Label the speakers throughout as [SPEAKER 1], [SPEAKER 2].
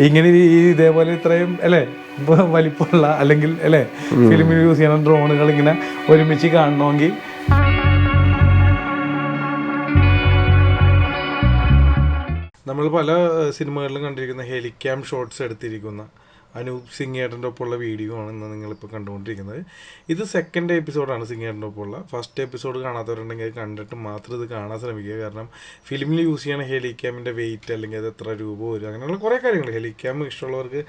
[SPEAKER 1] ഇങ്ങനെ ഇതേപോലെ ഇത്രയും അല്ലേ വലിപ്പമുള്ള അല്ലെങ്കിൽ അല്ലേ ഫിലിമിൽ യൂസ് ചെയ്യുന്ന ഡ്രോണുകൾ ഇങ്ങനെ ഒരുമിച്ച് കാണണമെങ്കിൽ നമ്മൾ പല സിനിമകളിലും കണ്ടിരിക്കുന്ന ഹെലിക്യാം ഷോട്ട്സ് എടുത്തിരിക്കുന്ന അനൂപ് സിംഗേട്ടൻ്റെ ഒപ്പമുള്ള വീഡിയോ ആണ് ഇന്ന് നിങ്ങളിപ്പോൾ കണ്ടുകൊണ്ടിരിക്കുന്നത്. ഇത് സെക്കൻഡ് എപ്പിസോഡാണ് സിംഗേട്ടൻ്റെ ഒപ്പമുള്ള. ഫസ്റ്റ് എപ്പിസോഡ് കാണാത്തവരുണ്ടെങ്കിൽ അത് കണ്ടിട്ട് മാത്രം ഇത് കാണാൻ ശ്രമിക്കുക. കാരണം ഫിലിമിൽ യൂസ് ചെയ്യണ ഹെലിക്യാമിൻ്റെ വെയിറ്റ് അല്ലെങ്കിൽ അത് എത്ര രൂപ വരും അങ്ങനെയുള്ള കുറേ കാര്യങ്ങൾ ഹെലിക്യാം ഇഷ്ടമുള്ളവർക്ക്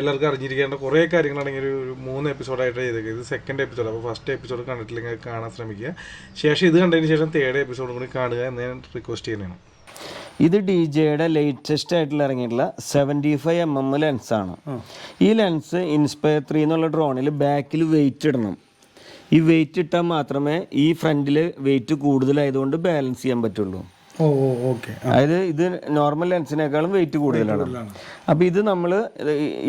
[SPEAKER 1] എല്ലാവർക്കും അറിഞ്ഞിരിക്കേണ്ട കുറേ കാര്യങ്ങളാണെങ്കിൽ ഒരു 3 എപ്പിസോഡായിട്ട് ചെയ്തേക്കുക. ഇത് സെക്കൻഡ് എപ്പിസോഡ്. അപ്പോൾ ഫസ്റ്റ് എപ്പിസോഡ് കണ്ടിട്ടില്ലെങ്കിൽ അത് കാണാൻ ശ്രമിക്കുക. ശേഷം ഇത് കണ്ടതിന് ശേഷം തേർഡ് എപ്പിസോഡ് കൂടി കാണുക എന്ന് ഞാൻ റിക്വസ്റ്റ് ചെയ്യുന്നതാണ്.
[SPEAKER 2] ഇത് DJയുടെ ലേറ്റസ്റ്റ് ആയിട്ടുള്ള ഇറങ്ങിയിട്ടുള്ള 75mm ലെൻസാണ്. ഈ ലെൻസ് ഇൻസ്പയർ 3 എന്നുള്ള ഡ്രോണിൽ ബാക്കിൽ വെയിറ്റ് ഇടണം. ഈ വെയിറ്റ് ഇട്ടാൽ മാത്രമേ ഈ ഫ്രണ്ടിൽ വെയിറ്റ് കൂടുതലായതുകൊണ്ട് ബാലൻസ് ചെയ്യാൻ പറ്റുള്ളൂ. അതായത് ഇത് നോർമൽ ലെൻസിനേക്കാളും വെയിറ്റ് കൂടുതലാണ്. അപ്പോൾ ഇത് നമ്മൾ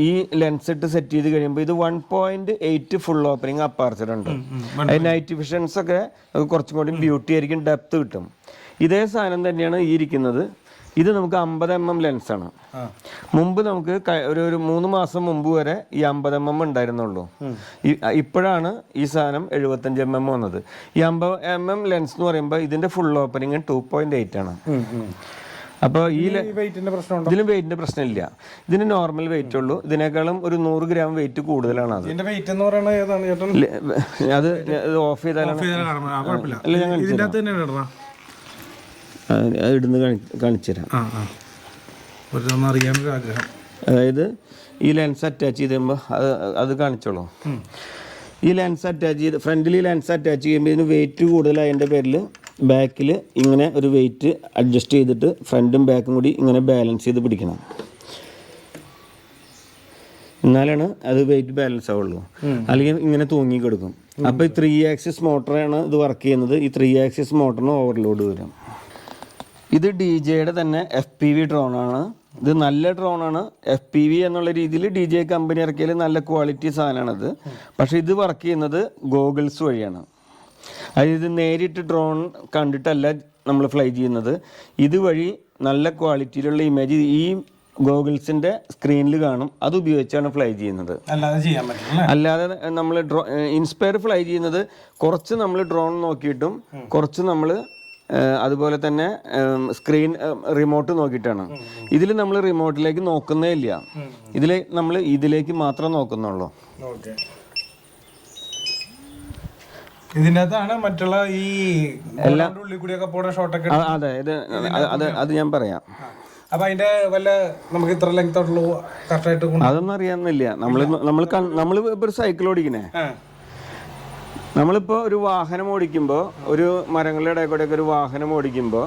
[SPEAKER 2] ഈ ലെൻസ് ഇട്ട് സെറ്റ് ചെയ്ത് കഴിയുമ്പോൾ ഇത് 1.8 ഫുൾ ഓപ്പണിങ് അപ്പാർച്ചർ ഉണ്ട്. അതിന് നൈറ്റ് വിഷൻസ് ഒക്കെ കുറച്ചും കൂടി ബ്യൂട്ടി ആയിരിക്കും, ഡെപ്ത് കിട്ടും. ഇതേ സാധനം തന്നെയാണ് ഈ ഇരിക്കുന്നത്. ഇത് നമുക്ക് 50mm ലെൻസാണ്. മുമ്പ് നമുക്ക് ഒരു 3 മാസം മുമ്പ് വരെ ഈ 50mm ഉണ്ടായിരുന്നുള്ളൂ. ഇപ്പോഴാണ് ഈ സാധനം 75mm വന്നത്. ഈ 50mm ലെൻസ് എന്ന് പറയുമ്പോൾ ഇതിന്റെ ഫുൾ ഓപ്പണിങ് 2.8 ആണ്. അപ്പോൾ ഇതിലും വെയിറ്റിന്റെ പ്രശ്നമില്ല. ഇതിന് നോർമൽ വെയിറ്റ് ഉള്ളൂ. ഇതിനേക്കാളും ഒരു 100 ഗ്രാം വെയിറ്റ് കൂടുതലാണ്. അത് ഓഫ് ചെയ്താലാണ് ഇടുന്ന് കാണിച്ചു തരാം. അതായത് ഈ ലെൻസ് അറ്റാച്ച് ചെയ്ത് കഴിയുമ്പോൾ അത് കാണിച്ചോളൂ. ഈ ലെൻസ് അറ്റാച്ച് ചെയ്ത് ഫ്രണ്ടിൽ ഈ ലെൻസ് അറ്റാച്ച് ചെയ്യുമ്പോൾ ഇതിന് വെയിറ്റ് കൂടുതലായതിൻ്റെ പേരിൽ ബാക്കിൽ ഇങ്ങനെ ഒരു വെയിറ്റ് അഡ്ജസ്റ്റ് ചെയ്തിട്ട് ഫ്രണ്ടും ബാക്കും കൂടി ഇങ്ങനെ ബാലൻസ് ചെയ്ത് പിടിക്കണം. എന്നാലാണ് അത് വെയിറ്റ് ബാലൻസ് ആവുള്ളൂ. അല്ലെങ്കിൽ ഇങ്ങനെ തൂങ്ങി കൊടുക്കും. അപ്പോൾ ഈ 3 ആക്സിസ് മോട്ടറാണ് ഇത് വർക്ക് ചെയ്യുന്നത്. ഈ 3 ആക്സിസ് മോട്ടറിന് ഓവർലോഡ് വരും. ഇത് DJയുടെ തന്നെ FPV ഡ്രോണാണ്. ഇത് നല്ല ഡ്രോണാണ്. FPV എന്നുള്ള രീതിയിൽ DJ കമ്പനി ഇറക്കിയാൽ നല്ല ക്വാളിറ്റി സാധനമാണത്. പക്ഷേ ഇത് വർക്ക് ചെയ്യുന്നത് ഗോഗിൾസ് വഴിയാണ്. അതായത് നേരിട്ട് ഡ്രോൺ കണ്ടിട്ടല്ല നമ്മൾ ഫ്ലൈ ചെയ്യുന്നത്. ഇതുവഴി നല്ല ക്വാളിറ്റിയിലുള്ള ഇമേജ് ഈ ഗോഗിൾസിൻ്റെ സ്ക്രീനിൽ കാണും. അത് ഉപയോഗിച്ചാണ് ഫ്ലൈ ചെയ്യുന്നത്. അല്ലാതെ നമ്മൾ ഇൻസ്പയർ ഫ്ലൈ ചെയ്യുന്നത് കുറച്ച് നമ്മൾ ഡ്രോൺ നോക്കിയിട്ടും കുറച്ച് നമ്മൾ അതുപോലെ തന്നെ സ്ക്രീൻ റിമോട്ട് നോക്കിയിട്ടാണ്. ഇതിൽ നമ്മൾ റിമോട്ടിലേക്ക് നോക്കുന്നേ ഇല്ല. നമ്മൾ ഇതിലേക്ക് മാത്രം നോക്കുന്നുള്ളൂ.
[SPEAKER 1] ഇതിനകത്താണ് മറ്റുള്ള ഈ
[SPEAKER 2] എല്ലാം അതെ അത് ഞാൻ പറയാം.
[SPEAKER 1] അപ്പൊ അതിന്റെ വല്ല നമുക്ക് ഇത്ര ലെങ്ത്
[SPEAKER 2] അതൊന്നും അറിയാന്നില്ല. നമ്മൾ ഇപ്പൊ ഒരു സൈക്കിൾ ഓടിക്കണേ, നമ്മളിപ്പോൾ ഒരു വാഹനം ഓടിക്കുമ്പോൾ ഒരു മരങ്ങളുടെ ഇടയിൽ കൂടെയൊക്കെ ഒരു വാഹനം ഓടിക്കുമ്പോൾ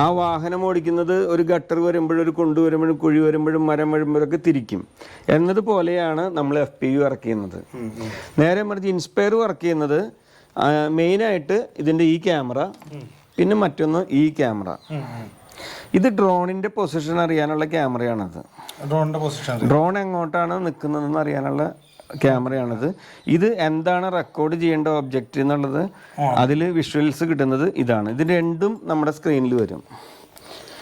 [SPEAKER 2] ആ വാഹനം ഓടിക്കുന്നത് ഒരു ഗട്ടർ വരുമ്പോഴും ഒരു കുണ്ട് വരുമ്പോഴും കുഴി വരുമ്പോഴും മരം വരുമ്പോഴൊക്കെ തിരിക്കും എന്നതുപോലെയാണ് നമ്മൾ FPV വർക്ക് ചെയ്യുന്നത്. നേരെ മറിച്ച് ഇൻസ്പയർ വർക്ക് ചെയ്യുന്നത് മെയിനായിട്ട് ഇതിൻ്റെ ഈ ക്യാമറ, പിന്നെ മറ്റൊന്ന് ഈ ക്യാമറ. ഇത് ഡ്രോണിൻ്റെ പൊസിഷൻ അറിയാനുള്ള ക്യാമറയാണത്. ഡ്രോൺ എങ്ങോട്ടാണ് നിൽക്കുന്നതെന്ന് അറിയാനുള്ള ക്യാമറയാണിത്. ഇത് എന്താണ് റെക്കോർഡ് ചെയ്യേണ്ട ഒബ്ജക്റ്റ് എന്നുള്ളത് അതിൽ വിഷ്വൽസ് കിട്ടുന്നത് ഇതാണ്. ഇത് രണ്ടും നമ്മുടെ സ്ക്രീനിൽ വരും.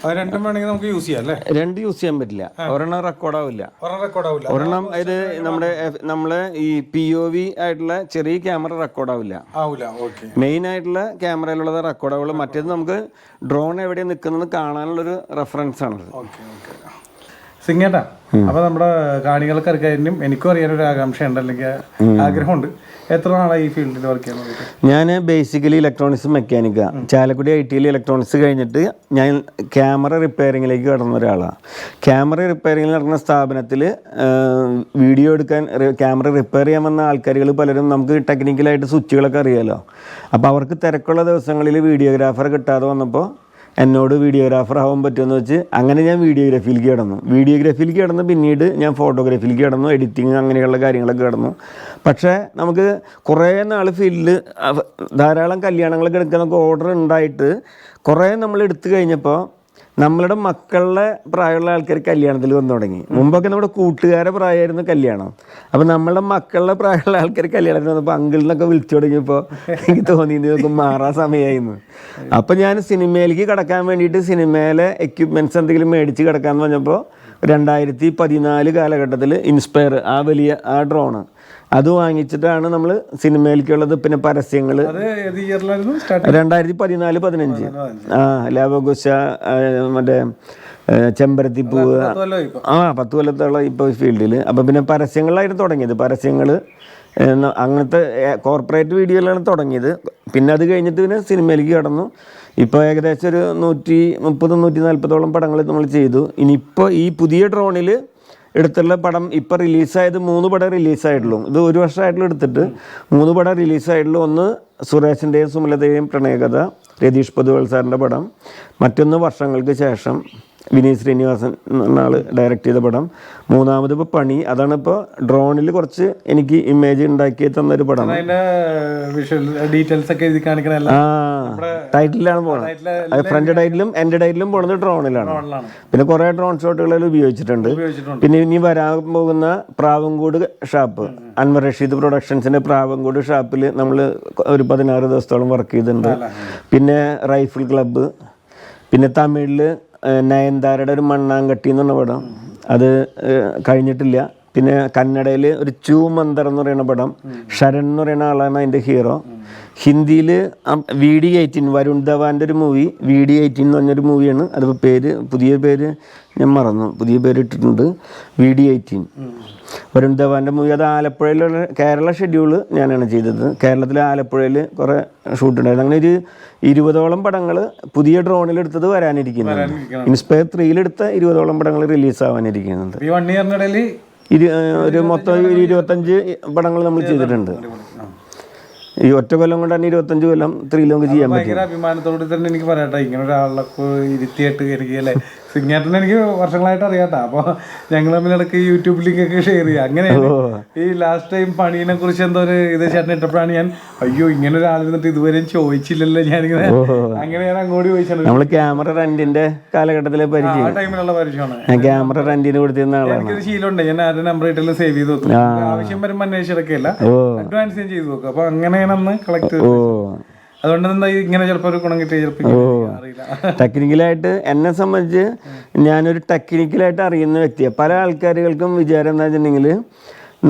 [SPEAKER 1] നമുക്ക് യൂസ് ചെയ്യാം അല്ലേ?
[SPEAKER 2] രണ്ട് യൂസ് ചെയ്യാൻ പറ്റില്ല. ഒരെണ്ണം റെക്കോർഡാവില്ല. ഒരെണ്ണം ഇത് നമ്മളെ ഈ POV ആയിട്ടുള്ള ചെറിയ ക്യാമറ റെക്കോർഡാവില്ല. മെയിൻ ആയിട്ടുള്ള ക്യാമറയിലുള്ളത് റെക്കോർഡാവുള്ളൂ. മറ്റേത് നമുക്ക് ഡ്രോൺ എവിടെ നിൽക്കുന്നത് കാണാനുള്ളൊരു റെഫറൻസ് ആണത്.
[SPEAKER 1] സിംഗേട്ടാ, അപ്പൊ നമ്മുടെ കാണികൾക്ക് അറിയാനും എനിക്കും അറിയാനൊരു ആകാംക്ഷയുണ്ട്, അല്ലെങ്കിൽ ആഗ്രഹമുണ്ട്. എത്ര നാളായി ഈ ഫീൽഡിൽ വർക്ക് ചെയ്യുന്നത്?
[SPEAKER 2] ഞാൻ ബേസിക്കലി ഇലക്ട്രോണിക്സ് മെക്കാനിക്കാണ്. ചാലക്കുടി ITയിൽ ഇലക്ട്രോണിക്സ് കഴിഞ്ഞിട്ട് ഞാൻ ക്യാമറ റിപ്പയറിങ്ങിലേക്ക് കടന്ന ഒരാളാണ്. ക്യാമറ റിപ്പയറിങ്ങിൽ നടക്കുന്ന സ്ഥാപനത്തിൽ വീഡിയോ എടുക്കാൻ ക്യാമറ റിപ്പയർ ചെയ്യാൻ വന്ന ആൾക്കാരുകൾ പലരും നമുക്ക് ടെക്നിക്കലായിട്ട് സ്വിച്ചുകളൊക്കെ അറിയാമല്ലോ. അപ്പോൾ അവർക്ക് തിരക്കുള്ള ദിവസങ്ങളിൽ വീഡിയോഗ്രാഫർ കിട്ടാതെ വന്നപ്പോൾ എന്നോട് വീഡിയോഗ്രാഫർ ആവാൻ പറ്റുമെന്ന് വെച്ച് അങ്ങനെ ഞാൻ വീഡിയോഗ്രാഫിയിലേക്ക് കിടന്നു. പിന്നീട് ഞാൻ ഫോട്ടോഗ്രാഫിയിലേക്ക് കിടന്നു, എഡിറ്റിങ് അങ്ങനെയുള്ള കാര്യങ്ങളൊക്കെ കിടന്നു. പക്ഷേ നമുക്ക് കുറേ നാൾ ഫീൽഡിൽ ധാരാളം കല്യാണങ്ങളൊക്കെ എടുക്കാനൊക്കെ ഓർഡർ ഉണ്ടായിട്ട് കുറേ നമ്മൾ എടുത്തു കഴിഞ്ഞപ്പോൾ നമ്മളുടെ മക്കളുടെ പ്രായമുള്ള ആൾക്കാർ കല്യാണത്തിൽ വന്നു തുടങ്ങി. മുമ്പൊക്കെ നമ്മുടെ കൂട്ടുകാരെ പ്രായമായിരുന്നു കല്യാണം. അപ്പോൾ നമ്മളുടെ മക്കളുടെ പ്രായമുള്ള ആൾക്കാർ കല്യാണത്തിൽ വന്നപ്പോൾ അങ്കിളിനൊക്കെ വിളിച്ചു തുടങ്ങിയപ്പോൾ എനിക്ക് തോന്നി ഇതൊക്കെ മാറാൻ സമയമായിരുന്നു. അപ്പോൾ ഞാൻ സിനിമയിലേക്ക് കിടക്കാൻ വേണ്ടിയിട്ട് സിനിമയിലെ എക്യുപ്മെൻറ്റ്സ് എന്തെങ്കിലും മേടിച്ച് കിടക്കാമെന്ന് പറഞ്ഞപ്പോൾ 2014 കാലഘട്ടത്തിൽ ഇൻസ്പയർ ആ വലിയ ആ ഡ്രോണ് അത് വാങ്ങിച്ചിട്ടാണ് നമ്മൾ സിനിമയിലേക്കുള്ളത്. പിന്നെ പരസ്യങ്ങൾ 2014-15 ലാവഗുസ, മറ്റേ ചെമ്പരത്തിപ്പൂവ്, 10 കൊല്ലത്തോളം ഇപ്പോൾ ഫീൽഡിൽ. അപ്പോൾ പിന്നെ പരസ്യങ്ങളായിട്ട് തുടങ്ങിയത്, പരസ്യങ്ങൾ അങ്ങനത്തെ കോർപ്പറേറ്റ് വീഡിയോയിലാണ് തുടങ്ങിയത്. പിന്നെ അത് കഴിഞ്ഞിട്ട് പിന്നെ സിനിമയിലേക്ക് കടന്നു. ഇപ്പോൾ ഏകദേശം ഒരു 130-140 പടങ്ങൾ നമ്മൾ ചെയ്തു. ഇനിയിപ്പോൾ ഈ പുതിയ ഡ്രോണിൽ എടുത്തുള്ള പടം ഇപ്പോൾ റിലീസായത് 3 പടം റിലീസായിട്ടുള്ളൂ. ഇത് 1 വർഷമായിട്ടുള്ള എടുത്തിട്ട് 3 പടം റിലീസായിട്ടുള്ളൂ. ഒന്ന് സുരേഷിൻ്റെയും സുമലതയുടെയും പ്രണയകഥ, രതീഷ് പൊതുവാൾ സാറിൻ്റെ പടം. മറ്റൊന്ന് വർഷങ്ങൾക്ക് ശേഷം വിനീത് ശ്രീനിവാസൻ എന്ന ആൾ ഡയറക്റ്റ് ചെയ്ത പടം. മൂന്നാമത് ഇപ്പോൾ പണി. അതാണ് ഇപ്പോൾ ഡ്രോണിൽ കുറച്ച് എനിക്ക് ഇമേജ് ഉണ്ടാക്കി തന്നൊരു പടം. ടൈറ്റിലാണ് പോകുന്നത്. ഫ്രണ്ട് ടൈറ്റിലും എൻ്റെ ടൈറ്റിലും പോകുന്നത് ഡ്രോണിലാണ്. പിന്നെ കുറേ ഡ്രോൺ ഷോട്ടുകളിൽ ഉപയോഗിച്ചിട്ടുണ്ട്. പിന്നെ ഇനി വരാൻ പോകുന്ന പ്രാവൻകൂട് ഷാപ്പ്, അൻവർ റഷീദ് പ്രൊഡക്ഷൻസിൻ്റെ പ്രാവൻകൂട് ഷാപ്പിൽ നമ്മൾ ഒരു 16 ദിവസത്തോളം വർക്ക് ചെയ്തിട്ടുണ്ട്. പിന്നെ റൈഫിൾ ക്ലബ്ബ്, പിന്നെ തമിഴിൽ നയൻതാരയുടെ ഒരു മണ്ണാങ്കട്ടി എന്ന് പറഞ്ഞ പടം, അത് കഴിഞ്ഞിട്ടില്ല. പിന്നെ കന്നഡയിൽ ഒരു ചൂമന്തർ എന്ന് പറയുന്ന പടം, ശരൺ എന്ന് പറയുന്ന ആളാണ് അതിൻ്റെ ഹീറോ. ഹിന്ദിയിൽ VD18 വരുൺ ധവാൻ്റെ ഒരു മൂവി, VD18 എന്ന് പറഞ്ഞൊരു മൂവിയാണ്. അതിപ്പോൾ പുതിയ പേര് ഞാൻ മറന്നു, പുതിയ പേര് ഇട്ടിട്ടുണ്ട്, VD18 വരുൺ ധവാൻ്റെ മൂവി. അത് ആലപ്പുഴയിലുള്ള കേരള ഷെഡ്യൂള് ഞാനാണ് ചെയ്തത്. കേരളത്തിലെ ആലപ്പുഴയിൽ കുറേ ഷൂട്ടുണ്ടായിരുന്നു. അങ്ങനെ ഒരു 20ഓളം പടങ്ങൾ പുതിയ ഡ്രോണിലെടുത്തത് വരാനിരിക്കുന്നുണ്ട്. ഇൻസ്പയർ 3-ലെടുത്ത 20ഓളം പടങ്ങൾ റിലീസാവാനിരിക്കുന്നുണ്ട്. ഒരു മൊത്തം 25 പടങ്ങൾ നമ്മൾ ചെയ്തിട്ടുണ്ട്. ഈ ഒറ്റ കൊല്ലം കൊണ്ടാണ് 25 കൊല്ലം 3 നമുക്ക് ചെയ്യാൻ പറ്റും.
[SPEAKER 3] ഭയങ്കര അഭിമാനത്തോട് തന്നെ എനിക്ക് പറയട്ടെ, ഇങ്ങനെ ഒരാളൊക്കെ ഇരുത്തിയിട്ട് എനിക്ക് അല്ലേ സിംഗേട്ടനെ എനിക്ക് വർഷങ്ങളായിട്ട് അറിയാട്ടോ. അപ്പോൾ ഞങ്ങൾ തമ്മിലിടക്ക് യൂട്യൂബ് ലിങ്കൊക്കെ ഷെയർ ചെയ്യുക. അങ്ങനെയാണ് ഈ ലാസ്റ്റ് ടൈം പണീനെ കുറിച്ച് എന്തോ ഒരു ഇത് ചേട്ടൻ ഇട്ടപ്പോഴാണ് ഞാൻ അയ്യോ ഇങ്ങനെ ഒരാളിരുന്നിട്ട് ഇതുവരെയും ചോദിച്ചില്ലല്ലോ ഞാനിങ്ങനെ. അങ്ങനെ ഞാൻ അങ്ങോട്ട് ചോദിച്ചാണ്.
[SPEAKER 2] നമ്മൾ ക്യാമറ റെന്റിന്റെ കാലഘട്ടത്തിലെ പരിചയം,
[SPEAKER 3] ആ ടൈമിലുള്ള പരിചയമാണ്.
[SPEAKER 2] ക്യാമറ റെന്റിന് കൊടുത്തിരുന്ന ആളാണ്.
[SPEAKER 3] എനിക്കൊരു ശീലമുണ്ട്, ഞാൻ ആരുടെ നമ്പർ ഇട്ടെല്ലാം സേവ് ചെയ്ത് വെക്കും. ആവശ്യം വരുമ്പോൾ അന്വേഷിച്ചെടുക്കില്ല, അഡ്വാൻസ് ഞാൻ ചെയ്ത് വെക്കും. അപ്പൊ അങ്ങനെയാണ് അന്ന് കളക്ട് ചെയ്തത്. അതുകൊണ്ട് എന്താ ഇങ്ങനെ ചിലപ്പോൾ ഒരു ഗുണം കിട്ടിയ ചിലപ്പോൾ അറിയില്ല.
[SPEAKER 2] ടെക്നിക്കലായിട്ട് എന്നെ സംബന്ധിച്ച് ഞാനൊരു ടെക്നിക്കലായിട്ട് അറിയുന്ന വ്യക്തിയാണ്. പല ആൾക്കാരുകൾക്കും വിചാരം എന്താ വെച്ചിട്ടുണ്ടെങ്കിൽ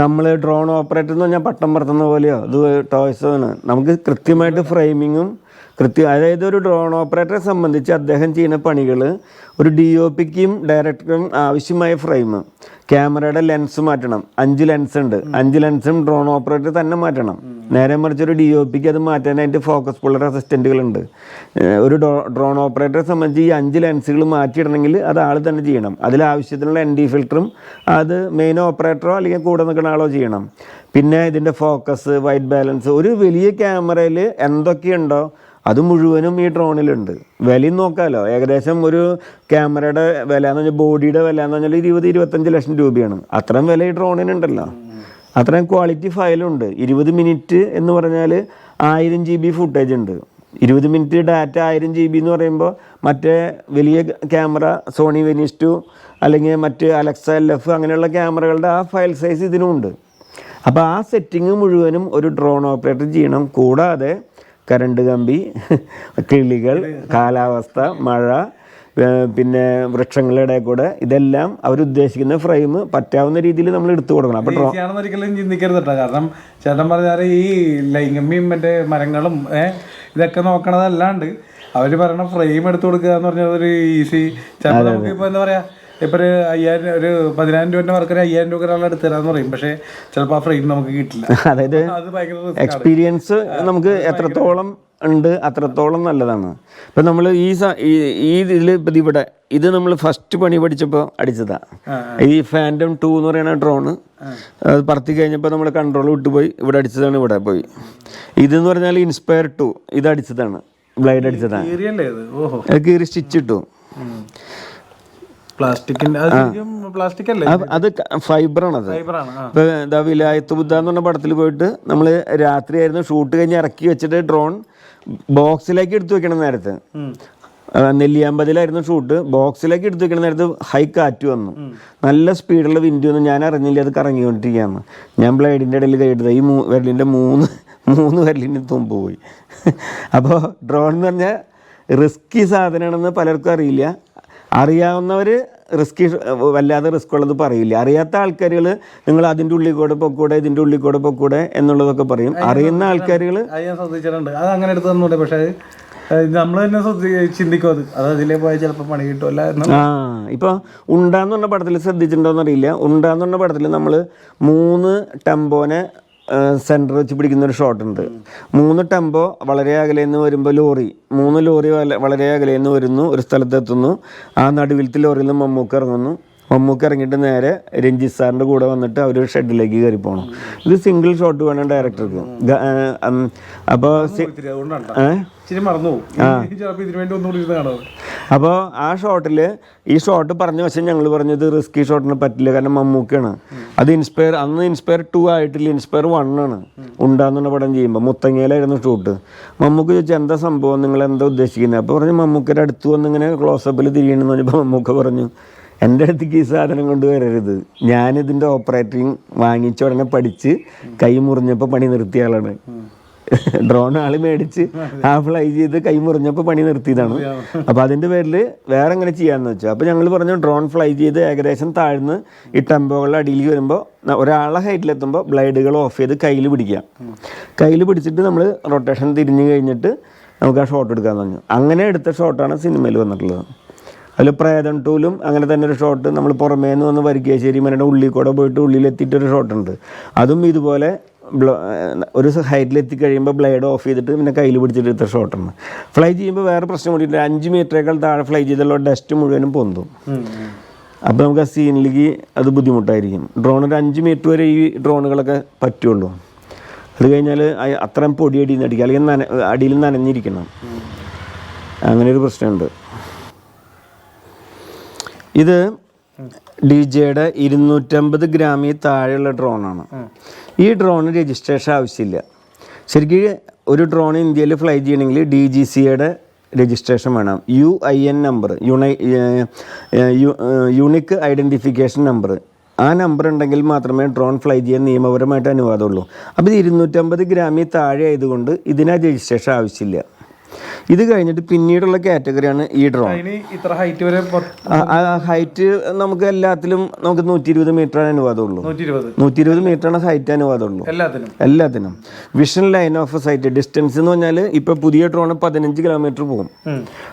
[SPEAKER 2] നമ്മൾ ഡ്രോൺ ഓപ്പറേറ്റർ എന്ന് പറഞ്ഞാൽ പട്ടം പറത്തുന്ന പോലെയോ അത് ടോയ്സോ ആണ്. നമുക്ക് കൃത്യമായിട്ട് ഫ്രെയിമിങ്ങും അതായത് ഒരു ഡ്രോൺ ഓപ്പറേറ്ററെ സംബന്ധിച്ച് അദ്ദേഹം ചെയ്യുന്ന പണികൾ, ഒരു DOPക്കും ഡയറക്ടറും ആവശ്യമായ ഫ്രെയിം, ക്യാമറയുടെ ലെൻസ് മാറ്റണം. 5 ലെൻസ് ഉണ്ട്, 5 ലെൻസും ഡ്രോൺ ഓപ്പറേറ്റർ തന്നെ മാറ്റണം. നേരെ മറിച്ച് ഒരു DOPക്ക് അത് മാറ്റാനായിട്ട് ഫോക്കസ് പുള്ളർ അസിസ്റ്റൻറ്റുകളുണ്ട്. ഒരു ഡ്രോൺ ഓപ്പറേറ്ററെ സംബന്ധിച്ച് ഈ 5 ലെൻസുകൾ മാറ്റിയിടണമെങ്കിൽ അത് ആൾ തന്നെ ചെയ്യണം. അതിലാവശ്യത്തിനുള്ള ND ഫിൽറ്ററും അത് മെയിൻ ഓപ്പറേറ്ററോ അല്ലെങ്കിൽ കൂടെ നിൽക്കുന്ന ആളോ ചെയ്യണം. പിന്നെ ഇതിൻ്റെ ഫോക്കസ്, വൈറ്റ് ബാലൻസ്, ഒരു വലിയ ക്യാമറയിൽ എന്തൊക്കെയുണ്ടോ അത് മുഴുവനും ഈ ഡ്രോണിലുണ്ട്. വിലയും നോക്കാമല്ലോ. ഏകദേശം ഒരു ക്യാമറയുടെ വില എന്ന് പറഞ്ഞാൽ, ബോഡിയുടെ വില എന്ന് പറഞ്ഞാൽ 20-25 ലക്ഷം രൂപയാണ്. അത്രയും വില ഈ ഡ്രോണിനുണ്ടല്ലോ. അത്രയും ക്വാളിറ്റി ഫയലുണ്ട്. 20 മിനിറ്റ് എന്ന് പറഞ്ഞാൽ 1000 GB ഫുട്ടേജ് ഉണ്ട്. 20 മിനിറ്റ് ഡാറ്റ 1000 GB എന്ന് പറയുമ്പോൾ മറ്റേ വലിയ ക്യാമറ സോണി വെനീസ് 2 അല്ലെങ്കിൽ മറ്റ് അലക്സ LF അങ്ങനെയുള്ള ക്യാമറകളുടെ ആ ഫയൽ സൈസ് ഇതിനുമുണ്ട്. അപ്പോൾ ആ സെറ്റിങ് മുഴുവനും ഒരു ഡ്രോൺ ഓപ്പറേറ്റർ ചെയ്യണം. കൂടാതെ കരണ്ട് കമ്പി, കിളികൾ, കാലാവസ്ഥ, മഴ, പിന്നെ വൃക്ഷങ്ങളുടെ കൂടെ ഇതെല്ലാം അവരുദ്ദേശിക്കുന്ന ഫ്രെയിം പറ്റാവുന്ന രീതിയിൽ നമ്മൾ എടുത്തു കൊടുക്കണം. അപ്പോൾ
[SPEAKER 3] ഒരിക്കലും ചിന്തിക്കരുത് കേട്ടോ. കാരണം ചേട്ടൻ പറഞ്ഞാൽ ഈ ലൈംഗമ്യയും മറ്റേ മരങ്ങളും ഇതൊക്കെ നോക്കണതല്ലാണ്ട് അവർ പറയണ ഫ്രെയിം എടുത്തു കൊടുക്കുക എന്ന് പറഞ്ഞാൽ ഒരു ഈസി. ചിലപ്പോൾ നമുക്ക് ഇപ്പോൾ എന്താ പറയുക, ഇപ്പോൾ ഒരു 1000 ഒരു 10,000 രൂപേൻ്റെ വർക്ക് ഒരു 5000 രൂപ ഒരാളെ എടുത്തു തരാമെന്ന് പറയും. പക്ഷേ ചിലപ്പോൾ ആ ഫ്രെയിം നമുക്ക് കിട്ടില്ല.
[SPEAKER 2] അതായത് എക്സ്പീരിയൻസ് നമുക്ക് എത്രത്തോളം ഉണ്ട് അത്രത്തോളം നല്ലതാണ്. ഇപ്പം നമ്മൾ ഈ ഇതിൽ ഇപ്പം ഇവിടെ ഇത് നമ്മൾ ഫസ്റ്റ് പണി പഠിച്ചപ്പോൾ അടിച്ചതാണ്. ഈ ഫാൻറ്റം 2 എന്ന് പറയുന്ന ഡ്രോണ് അത് പറത്തി കഴിഞ്ഞപ്പോൾ നമ്മൾ കൺട്രോൾ വിട്ടുപോയി ഇവിടെ അടിച്ചതാണ്. ഇവിടെ പോയി ഇതെന്ന് പറഞ്ഞാൽ ഇൻസ്പയർ 2 ഇത് അടിച്ചതാണ്, ബ്ലൈഡ് അടിച്ചതാണ്. കീറി സ്റ്റിച്ച് ഇട്ടു. അത് ഫൈബറാണത്. ഇപ്പൊ വിലായത്ത് ബുദ്ധ എന്ന് പറഞ്ഞ പടത്തിൽ പോയിട്ട് നമ്മൾ രാത്രിയായിരുന്നു ഷൂട്ട് കഴിഞ്ഞ് ഇറക്കി വെച്ചിട്ട് ഡ്രോൺ ബോക്സിലേക്ക് എടുത്തു വെക്കണം. നേരത്തെ നെല്ലിയാമ്പതിലായിരുന്നു ഷൂട്ട്. ബോക്സിലേക്ക് എടുത്തു വെക്കണ നേരത്ത് ഹൈ കാറ്റ് വന്നു, നല്ല സ്പീഡുള്ള വിൻഡ് വന്നു. ഞാൻ അറിഞ്ഞില്ല അത് കറങ്ങിക്കൊണ്ടിരിക്കുകയാണ്. ഞാൻ ബ്ലൈഡിൻ്റെ ഇടയിൽ കൈയെടുത്ത ഈ വിരലിൻ്റെ മൂന്ന് വിരലിൻ്റെ തുമ്പ് പോയി. അപ്പോൾ ഡ്രോൺ എന്ന് പറഞ്ഞാൽ റിസ്കി സാധനമാണെന്ന് പലർക്കും അറിയില്ല. അറിയാവുന്നവർ വല്ലാതെ റിസ്ക് ഉള്ളത് പറയില്ല. അറിയാത്ത ആൾക്കാരുകൾ നിങ്ങൾ അതിൻ്റെ ഉള്ളിൽ കൂടെ പൊക്കൂടെ, ഇതിൻ്റെ ഉള്ളിൽ കൂടെ പൊക്കൂടെ എന്നുള്ളതൊക്കെ പറയും. അറിയുന്ന ആൾക്കാരുകൾ
[SPEAKER 3] അത് ഞാൻ ശ്രദ്ധിച്ചിട്ടുണ്ട്. അത് അങ്ങനെ എടുത്ത് തന്നൂടെ, പക്ഷേ നമ്മൾ തന്നെ ചിന്തിക്കും അത് അതിലേ പോയാൽ ചിലപ്പോൾ പണി കിട്ടുമല്ല.
[SPEAKER 2] ഇപ്പോൾ ഉണ്ടാന്ന് പറഞ്ഞ പടത്തിൽ ശ്രദ്ധിച്ചിട്ടുണ്ടോയെന്ന് അറിയില്ല. ഉണ്ടാന്ന് പറഞ്ഞ പടത്തിൽ നമ്മൾ 3 ടെമ്പോനെ സെൻറ്റർ വെച്ച് പിടിക്കുന്ന ഒരു ഷോട്ട് ഉണ്ട്. 3 ടെമ്പോ വളരെ അകലേന്ന് വരുമ്പോൾ 3 ലോറി വളരെ അകലേന്ന് വരുന്നു, ഒരു സ്ഥലത്തെത്തുന്നു. ആ നടുവിലത്തെ ലോറിയിൽ നിന്ന് മമ്മൂക്ക ഇറങ്ങുന്നു. മമ്മൂക്ക ഇറങ്ങിയിട്ട് നേരെ രഞ്ജിത്ത് സാറിൻ്റെ കൂടെ വന്നിട്ട് അവർ ഷെഡിലേക്ക് കയറി പോകണം. ഇത് സിംഗിൾ ഷോട്ട് വേണം ഡയറക്ടർക്ക്. അപ്പോൾ അപ്പോൾ ആ ഷോട്ടിൽ ഈ ഷോട്ട് പറഞ്ഞ വശം ഞങ്ങൾ പറഞ്ഞത് റിസ്കി ഷോട്ടിന് പറ്റില്ല, കാരണം മമ്മൂക്കാണ്. അത് അന്ന് ഇൻസ്പയർ 2 ആയിട്ടില്ല, ഇൻസ്പയർ 1 ആണ് ഉണ്ടാകുന്ന പടം ചെയ്യുമ്പോൾ. മുത്തങ്ങയിലായിരുന്നു ഷൂട്ട്. മമ്മൂക്ക ചോദിച്ചാൽ എന്താ സംഭവം, നിങ്ങൾ എന്താ ഉദ്ദേശിക്കുന്നത്? അപ്പോൾ പറഞ്ഞു മമ്മൂക്കയുടെ അടുത്ത് വന്ന് ഇങ്ങനെ ക്ലോസപ്പിൽ തിരിയണമെന്ന് പറഞ്ഞപ്പോൾ മമ്മൂക്ക പറഞ്ഞു, എൻ്റെ അടുത്തേക്ക് ഈ സാധനം കൊണ്ടുവരരുത്, ഞാനിതിൻ്റെ ഓപ്പറേറ്റിംഗ് വാങ്ങിച്ച ഉടനെ പഠിച്ച് കൈ മുറിഞ്ഞപ്പോൾ പണി നിർത്തിയ ആളാണ്. ഡ്രോൺ ആൾ മേടിച്ച് ഫ്ലൈ ചെയ്ത് കൈ മുറിഞ്ഞപ്പോൾ പണി നിർത്തിയതാണ്. അപ്പോൾ അതിൻ്റെ പേരിൽ വേറെ എങ്ങനെ ചെയ്യാമെന്ന് വെച്ചാൽ, അപ്പോൾ ഞങ്ങൾ പറഞ്ഞു ഡ്രോൺ ഫ്ലൈ ചെയ്ത് ഏകദേശം താഴ്ന്ന് ഈ ടെമ്പോകളുടെ അടിയിൽ വരുമ്പോൾ ഒരാളെ ഹൈറ്റിലെത്തുമ്പോൾ ബ്ലൈഡുകൾ ഓഫ് ചെയ്ത് കയ്യിൽ പിടിക്കാം. കയ്യിൽ പിടിച്ചിട്ട് നമ്മൾ റൊട്ടേഷൻ തിരിഞ്ഞ് കഴിഞ്ഞിട്ട് നമുക്ക് ആ ഷോട്ട് എടുക്കാമെന്ന് പറഞ്ഞു. അങ്ങനെ എടുത്ത ഷോട്ടാണ് സിനിമയിൽ വന്നിട്ടുള്ളത്. അതിൽ പ്രേതം 2ലും അങ്ങനെ തന്നെ ഒരു ഷോട്ട്, നമ്മൾ പുറമേ നിന്ന് വന്ന് വരിക്കാശ്ശേരി മനയുടെ ഉള്ളിൽ കൂടെ പോയിട്ട് ഉള്ളിലെത്തിയിട്ടൊരു ഷോട്ടുണ്ട്. അതും ഇതുപോലെ ഒരു ഹൈറ്റിലെത്തി കഴിയുമ്പോൾ ബ്ലേഡ് ഓഫ് ചെയ്തിട്ട് പിന്നെ കയ്യിൽ പിടിച്ചിട്ട് എടുത്ത ഷോട്ടാണ്. ഫ്ലൈ ചെയ്യുമ്പോൾ വേറെ പ്രശ്നം കൂടിയിട്ട് 5 മീറ്ററേക്കാൾ താഴെ ഫ്ലൈ ചെയ്തുള്ള ഡസ്റ്റ് മുഴുവനും പൊന്തും. അപ്പോൾ നമുക്ക് ആ സീനിലേക്ക് അത് ബുദ്ധിമുട്ടായിരിക്കും. ഡ്രോൺ ഒരു 5 മീറ്റർ വരെ ഈ ഡ്രോണുകളൊക്കെ പറ്റുള്ളൂ. അത് കഴിഞ്ഞാൽ അത്രയും പൊടി അടിയിൽ നിന്ന് അടിക്കുക, അല്ലെങ്കിൽ അടിയിൽ നനഞ്ഞിരിക്കണം. അങ്ങനെ ഒരു പ്രശ്നമുണ്ട്. ഇത് DJയുടെ 250 ഗ്രാമിൽ താഴെയുള്ള ഡ്രോണാണ്. ഈ ഡ്രോണ് രജിസ്ട്രേഷൻ ആവശ്യമില്ല. ശരിക്കും ഒരു ഡ്രോൺ ഇന്ത്യയിൽ ഫ്ലൈ ചെയ്യണമെങ്കിൽ DGCയുടെ രജിസ്ട്രേഷൻ വേണം. UIN number, unique identification number. ആ നമ്പർ ഉണ്ടെങ്കിൽ മാത്രമേ ഡ്രോൺ ഫ്ലൈ ചെയ്യാൻ നിയമപരമായിട്ട് അനുവാദമുള്ളൂ. അപ്പോൾ ഇത് 250 ഗ്രാമിൽ താഴെ ആയതുകൊണ്ട് ഇതിന് രജിസ്ട്രേഷൻ ആവശ്യമില്ല. ഇത് കഴിഞ്ഞിട്ട് പിന്നീടുള്ള കാറ്റഗറിയാണ് ഈ ഡ്രോൺ.
[SPEAKER 3] ഇത്ര ഹൈറ്റ് വരെ
[SPEAKER 2] ഹൈറ്റ് നമുക്ക് എല്ലാത്തിലും നമുക്ക് 120 മീറ്റർ അനുവാദമുള്ളൂ. 120 മീറ്ററാണ് ഹൈറ്റ് അനുവാദമുള്ളൂ എല്ലാത്തിനും. Vision line of sight distance എന്ന് പറഞ്ഞാൽ ഇപ്പോൾ പുതിയ ഡ്രോൺ 15 കിലോമീറ്റർ പോകും.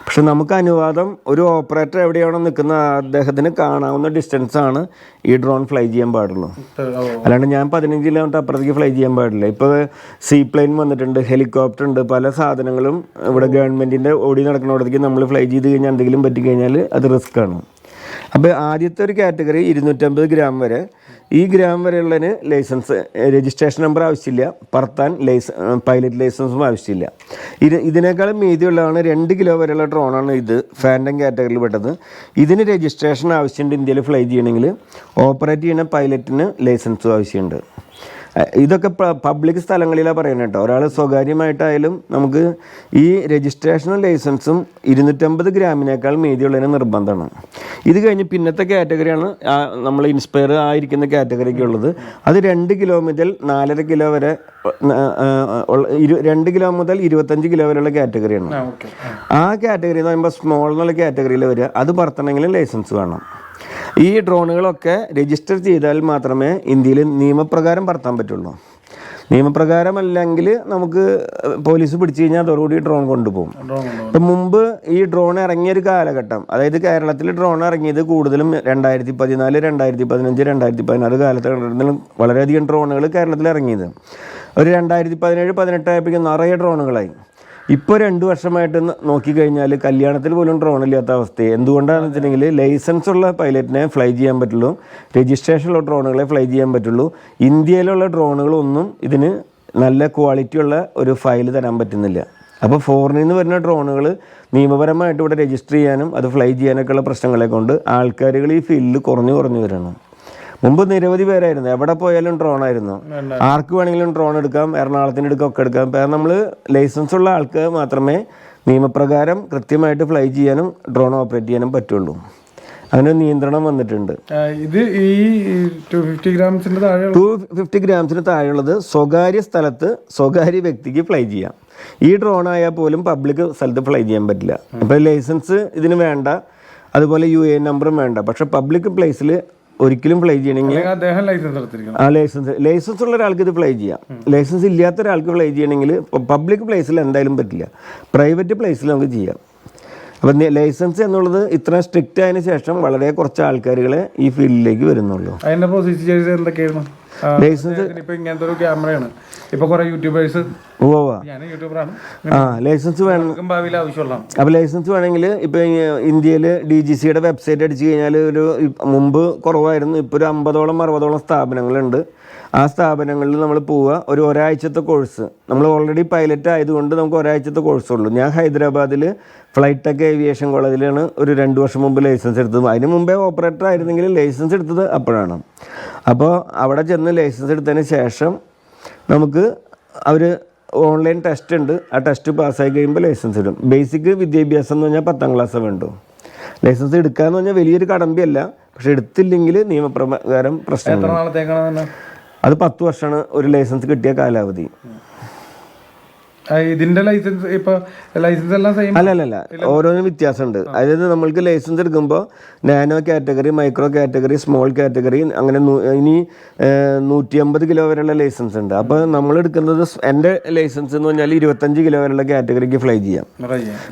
[SPEAKER 2] പക്ഷെ നമുക്ക് അനുവാദം ഒരു ഓപ്പറേറ്റർ എവിടെയാണോ നിൽക്കുന്ന അദ്ദേഹത്തിന് കാണാവുന്ന ഡിസ്റ്റൻസ് ആണ് ഈ ഡ്രോൺ ഫ്ലൈ ചെയ്യാൻ പാടുള്ളൂ. അല്ലാണ്ട് ഞാൻ 15 കിലോമീറ്റർ അപ്പുറത്തേക്ക് ഫ്ലൈ ചെയ്യാൻ പാടില്ല. ഇപ്പോൾ സീപ്ലെയിൻ വന്നിട്ടുണ്ട്, ഹെലികോപ്റ്റർ ഉണ്ട്, പല സാധനങ്ങളും ഇവിടെ ഗവൺമെൻറ്റിൻ്റെ ഓടി നടക്കുന്നിടത്തേക്ക് നമ്മൾ ഫ്ലൈ ചെയ്ത് കഴിഞ്ഞാൽ എന്തെങ്കിലും പറ്റിക്കഴിഞ്ഞാൽ അത് റിസ്ക് ആണ്. അപ്പോൾ ആദ്യത്തെ ഒരു കാറ്റഗറി 250 ഗ്രാം വരെ. ഈ ഗ്രാം വരെയുള്ളതിന് ലൈസൻസ് രജിസ്ട്രേഷൻ നമ്പർ ആവശ്യമില്ല, പറത്താൻ പൈലറ്റ് ലൈസൻസും ആവശ്യമില്ല. ഇതിനേക്കാളും മീതിയുള്ളതാണ് 2 കിലോ വരെയുള്ള ഡ്രോണാണ് ഇത്, ഫാൻറ്റം കാറ്റഗറിയിൽ പെട്ടത്. ഇതിന് രജിസ്ട്രേഷൻ ആവശ്യമുണ്ട്. ഇന്ത്യയിൽ ഫ്ലൈ ചെയ്യണമെങ്കിൽ ഓപ്പറേറ്റ് ചെയ്യുന്ന പൈലറ്റിന് ലൈസൻസും ആവശ്യമുണ്ട്. ഇതൊക്കെ പബ്ലിക് സ്ഥലങ്ങളിലാണ് പറയുന്നത് കേട്ടോ. ഒരാൾ സ്വകാര്യമായിട്ടായാലും നമുക്ക് ഈ രജിസ്ട്രേഷനും ലൈസൻസും 250 ഗ്രാമിനേക്കാൾ മീതിയുള്ളതിന് നിർബന്ധമാണ്. ഇത് കഴിഞ്ഞ് പിന്നത്തെ കാറ്റഗറിയാണ് നമ്മൾ ഇൻസ്പയർ ആയിരിക്കുന്ന കാറ്റഗറിക്ക് ഉള്ളത്. അത് 2 കിലോ മുതൽ 4.5 കിലോ വരെ 2 കിലോ മുതൽ 25 കിലോ വരെയുള്ള കാറ്റഗറിയാണ്. ആ കാറ്റഗറി എന്ന് പറയുമ്പോൾ സ്മോൾ എന്നുള്ള കാറ്റഗറിയിൽ വരിക. അത് പറത്തണമെങ്കിൽ ലൈസൻസ് വേണം. ഈ ഡ്രോണുകളൊക്കെ രജിസ്റ്റർ ചെയ്താൽ മാത്രമേ ഇന്ത്യയിൽ നിയമപ്രകാരം പറത്താൻ പറ്റുള്ളൂ. നിയമപ്രകാരമല്ലെങ്കിൽ നമുക്ക് പോലീസ് പിടിച്ചു കഴിഞ്ഞാൽ അതോടുകൂടി ഡ്രോൺ കൊണ്ടുപോകും. ഇപ്പം മുമ്പ് ഈ ഡ്രോൺ ഇറങ്ങിയൊരു കാലഘട്ടം, അതായത് കേരളത്തിൽ ഡ്രോൺ ഇറങ്ങിയത് കൂടുതലും 2014, 2015, 2016 കാലഘട്ടത്തിൽ വളരെയധികം ഡ്രോണുകൾ കേരളത്തിൽ ഇറങ്ങിയത്. ഒരു 2017-18 ആയപ്പോഴേക്കും നിറയെ ഡ്രോണുകളായി. ഇപ്പോൾ 2 വർഷമായിട്ട് നോക്കിക്കഴിഞ്ഞാൽ കല്യാണത്തിൽ പോലും ഡ്രോൺ ഇല്ലാത്ത അവസ്ഥയെ. എന്തുകൊണ്ടാണെന്ന് വെച്ചിട്ടുണ്ടെങ്കിൽ ലൈസൻസ് ഉള്ള പൈലറ്റിനെ ഫ്ലൈ ചെയ്യാൻ പറ്റുള്ളൂ, രജിസ്ട്രേഷനുള്ള ഡ്രോണുകളെ ഫ്ലൈ ചെയ്യാൻ പറ്റുള്ളൂ. ഇന്ത്യയിലുള്ള ഡ്രോണുകളൊന്നും ഇതിന് നല്ല ക്വാളിറ്റിയുള്ള ഒരു ഫയൽ തരാൻ പറ്റുന്നില്ല. അപ്പോൾ ഫോറിനിൽ നിന്ന് വരുന്ന ഡ്രോണുകൾ നിയമപരമായിട്ട് ഇവിടെ രജിസ്റ്റർ ചെയ്യാനും അത് ഫ്ലൈ ചെയ്യാനൊക്കെയുള്ള പ്രശ്നങ്ങളെ കൊണ്ട് ആൾക്കാരുകൾ ഈ ഫീൽഡിൽ കുറഞ്ഞു വരണം. മുമ്പ് നിരവധി പേരായിരുന്നു, എവിടെ പോയാലും ഡ്രോൺ ആയിരുന്നു. ആർക്ക് വേണമെങ്കിലും ഡ്രോൺ എടുക്കാം, എറണാകുളത്തിന് എടുക്കാം, ഒക്കെ എടുക്കാം. കാരണം നമ്മൾ ലൈസൻസ് ഉള്ള ആൾക്ക് മാത്രമേ നിയമപ്രകാരം കൃത്യമായിട്ട് ഫ്ലൈ ചെയ്യാനും ഡ്രോൺ ഓപ്പറേറ്റ് ചെയ്യാനും പറ്റുള്ളൂ. അങ്ങനെ നിയന്ത്രണം വന്നിട്ടുണ്ട്.
[SPEAKER 3] ഇത് ഈ
[SPEAKER 2] 250 ഗ്രാംസിന് താഴെയുള്ളത് സ്വകാര്യ സ്ഥലത്ത് സ്വകാര്യ വ്യക്തിക്ക് ഫ്ലൈ ചെയ്യാം. ഈ ഡ്രോൺ ആയാൽ പോലും പബ്ലിക് സ്ഥലത്ത് ഫ്ലൈ ചെയ്യാൻ പറ്റില്ല. അപ്പോൾ ലൈസൻസ് ഇതിന് വേണ്ട. അതുപോലെ UAN നമ്പറും വേണ്ട. പക്ഷേ പബ്ലിക് പ്ലേസിൽ ഒരിക്കലും ഫ്ലൈ ചെയ്യണമെങ്കിൽ
[SPEAKER 3] അദ്ദേഹം ലൈസൻസ് എടുത്തിരിക്കണം.
[SPEAKER 2] ആ ലൈസൻസ് ഉള്ള ഒരാൾക്ക് ഇത് ഫ്ലൈ ചെയ്യാം. ലൈസൻസ് ഇല്ലാത്ത ഒരാൾക്ക് ഫ്ലൈ ചെയ്യണമെങ്കിൽ പബ്ലിക് പ്ലേസിൽ എന്തായാലും പറ്റില്ല, പ്രൈവറ്റ് പ്ലേസിൽ നമുക്ക് ചെയ്യാം. അപ്പം ലൈസൻസ് എന്നുള്ളത് ഇത്ര സ്ട്രിക്റ്റ് ആയതിനു ശേഷം വളരെ കുറച്ച് ആൾക്കാരുകളെ ഈ ഫീൽഡിലേക്ക് വരുന്നുള്ളൂ.
[SPEAKER 3] അതിൻ്റെ പ്രൊസീജിയേഴ്സ് എന്തൊക്കെയായിരുന്നു?
[SPEAKER 2] ലൈസൻസ്
[SPEAKER 3] ഇപ്പം ഇങ്ങനത്തെ ഒരു ക്യാമറയാണ്, ഇപ്പോൾ കുറേ യൂട്യൂബേഴ്സ്, ഞാൻ യൂട്യൂബറാണ്,
[SPEAKER 2] ലൈസൻസ് വേണം,
[SPEAKER 3] ഭാവിയിൽ ആവശ്യമുള്ളതാണ്.
[SPEAKER 2] അപ്പോൾ ലൈസൻസ് വേണമെങ്കിൽ ഇപ്പോൾ ഇന്ത്യയിൽ DGCയുടെ വെബ്സൈറ്റ് അടിച്ച് കഴിഞ്ഞാൽ മുമ്പ് കുറവായിരുന്നു, ഇപ്പോൾ ഒരു 50ഓളം 60ഓളം സ്ഥാപനങ്ങളുണ്ട്. ആ സ്ഥാപനങ്ങളിൽ നമ്മൾ പോവുക, ഒരാഴ്ചത്തെ കോഴ്സ്. നമ്മൾ ഓൾറെഡി പൈലറ്റ് ആയതുകൊണ്ട് നമുക്ക് ഒരാഴ്ചത്തെ കോഴ്സുള്ളൂ. ഞാൻ ഹൈദരാബാദിൽ ഫ്ലൈറ്റ് ടെക് ഏവിയേഷൻ കോളേജിലാണ് ഒരു 2 വർഷം മുമ്പ് ലൈസൻസ് എടുത്തത്. അതിന് മുമ്പേ ഓപ്പറേറ്റർ ആയിരുന്നെങ്കിൽ ലൈസൻസ് എടുത്തത് അപ്പോഴാണ്. അപ്പോൾ അവിടെ ചെന്ന് ലൈസൻസ് എടുത്തതിന് ശേഷം നമുക്ക് അവർ ഓൺലൈൻ ടെസ്റ്റ് ഉണ്ട്, ആ ടെസ്റ്റ് പാസ്സായി കഴിയുമ്പോൾ ലൈസൻസ് ഇടും. ബേസിക് വിദ്യാഭ്യാസം എന്ന് പറഞ്ഞാൽ 10ാം ക്ലാസ് വേണ്ടു. ലൈസൻസ് എടുക്കാന്ന് പറഞ്ഞാൽ വലിയൊരു കടമ്പയല്ല, പക്ഷെ എടുത്തില്ലെങ്കിൽ നിയമപ്രകാരം പ്രശ്നം. അത് 10 വർഷമാണ് ഒരു ലൈസൻസ് കിട്ടിയ കാലാവധി.
[SPEAKER 3] ഇതിന്റെ ലൈസൻസ് ഇപ്പൊ ലൈസൻസ് എല്ലാം സെയിം
[SPEAKER 2] അല്ലല്ല, ഓരോന്നും വ്യത്യാസമുണ്ട്. അതായത് നമ്മൾക്ക് ലൈസൻസ് എടുക്കുമ്പോൾ nano category, micro category, small category, അങ്ങനെ ഇനി 150 കിലോ വരെയുള്ള ലൈസൻസ് ഉണ്ട്. അപ്പോൾ നമ്മൾ എടുക്കുന്നത്, എൻ്റെ ലൈസൻസ് എന്ന് പറഞ്ഞാൽ 25 കിലോ വരെയുള്ള കാറ്റഗറിക്ക് ഫ്ലൈ ചെയ്യാം.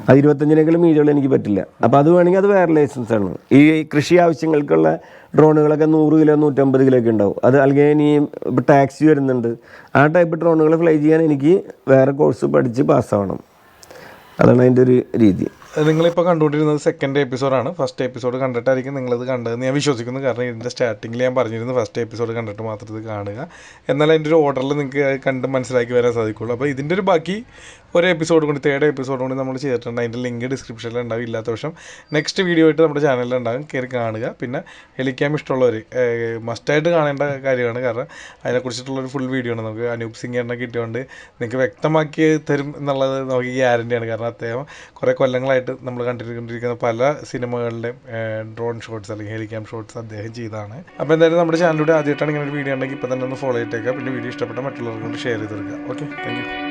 [SPEAKER 2] അത് 25-നേക്കാളും മീഡിയുള്ള എനിക്ക് പറ്റില്ല. അപ്പോൾ അത് വേണമെങ്കിൽ അത് വേറെ ലൈസൻസ് ആണ്. ഈ കൃഷി ആവശ്യങ്ങൾക്കുള്ള ഡ്രോണുകളൊക്കെ 100 കിലോ 150 കിലോ ഒക്കെ ഉണ്ടാവും. അത് അല്ലെങ്കിൽ ഇനി ഇപ്പോൾ ടാക്സി വരുന്നുണ്ട്, ആ ടൈപ്പ് ഡ്രോണുകൾ ഫ്ലൈ ചെയ്യാൻ എനിക്ക് വേറെ കോഴ്സ് പഠിച്ച് പാസ്സാവണം. അതാണ് അതിൻ്റെ ഒരു രീതി.
[SPEAKER 1] നിങ്ങളിപ്പോൾ കണ്ടുകൊണ്ടിരുന്നത് സെക്കൻഡ് എപ്പിസോഡാണ്. ഫസ്റ്റ് എപ്പിസോഡ് കണ്ടിട്ടായിരിക്കും നിങ്ങളിത് കണ്ടതെന്ന് ഞാൻ വിശ്വസിക്കുന്നു. കാരണം ഇതിൻ്റെ സ്റ്റാർട്ടിങ്ങിൽ ഞാൻ പറഞ്ഞിരുന്നു ഫസ്റ്റ് എപ്പിസോഡ് കണ്ടിട്ട് മാത്രം ഇത് കാണുക, എന്നാൽ അതിൻ്റെ ഒരു ഓർഡറിൽ നിങ്ങൾക്ക് കണ്ട് മനസ്സിലാക്കി വരാൻ സാധിക്കുള്ളൂ. അപ്പോൾ ഇതിൻ്റെ ഒരു ബാക്കി ഒരു എപ്പിസോഡ് കൂടി, 3rd എപ്പിസോഡ് കൂടി നമ്മൾ ചെയ്തിട്ടുണ്ട്. അതിൻ്റെ ലിങ്ക് ഡിസ്ക്രിപ്ഷനിൽ ഉണ്ടാവും. ഇല്ലാത്ത പക്ഷം നെക്സ്റ്റ് വീഡിയോ ആയിട്ട് നമ്മുടെ ചാനലിൽ ഉണ്ടാകും, കയറി കാണുക. പിന്നെ ഹെലിക്യാം ഇഷ്ടമുള്ളവർ മസ്റ്റായിട്ട് കാണേണ്ട കാര്യമാണ്, കാരണം അതിനെക്കുറിച്ചിട്ടുള്ളൊരു ഫുൾ വീഡിയോ ആണ്. നമുക്ക് അനൂപ് സിംഗിനെ കിട്ടിയോണ്ട് നിങ്ങൾക്ക് വ്യക്തമാക്കി തരും എന്നുള്ളത് നമുക്ക് ഗ്യാരണ്ടിയാണ്. കാരണം അദ്ദേഹം കുറേ കൊല്ലങ്ങളായിട്ട് നമ്മൾ കണ്ടിരിക്കുന്ന പല സിനിമകളുടെയും ഡ്രോൺ ഷോട്ട്സ് അല്ലെങ്കിൽ ഹെലിക്യാം ഷോട്ട്സ് അദ്ദേഹം ചെയ്തതാണ്. അപ്പോൾ എന്തായാലും നമ്മുടെ ചാനലിലൂടെ ആദ്യമായിട്ടാണ് ഇങ്ങനെ ഒരു വീഡിയോ ഉണ്ടെങ്കിൽ ഇപ്പോൾ തന്നെ ഒന്ന് ഫോളോ ചെയ്തേക്കുക. പിന്നെ വീഡിയോ ഇഷ്ടപ്പെട്ട മറ്റുള്ളവർക്ക് കൊണ്ട് ഷെയർ ചെയ്തെടുക്കുക. Okay, thank you.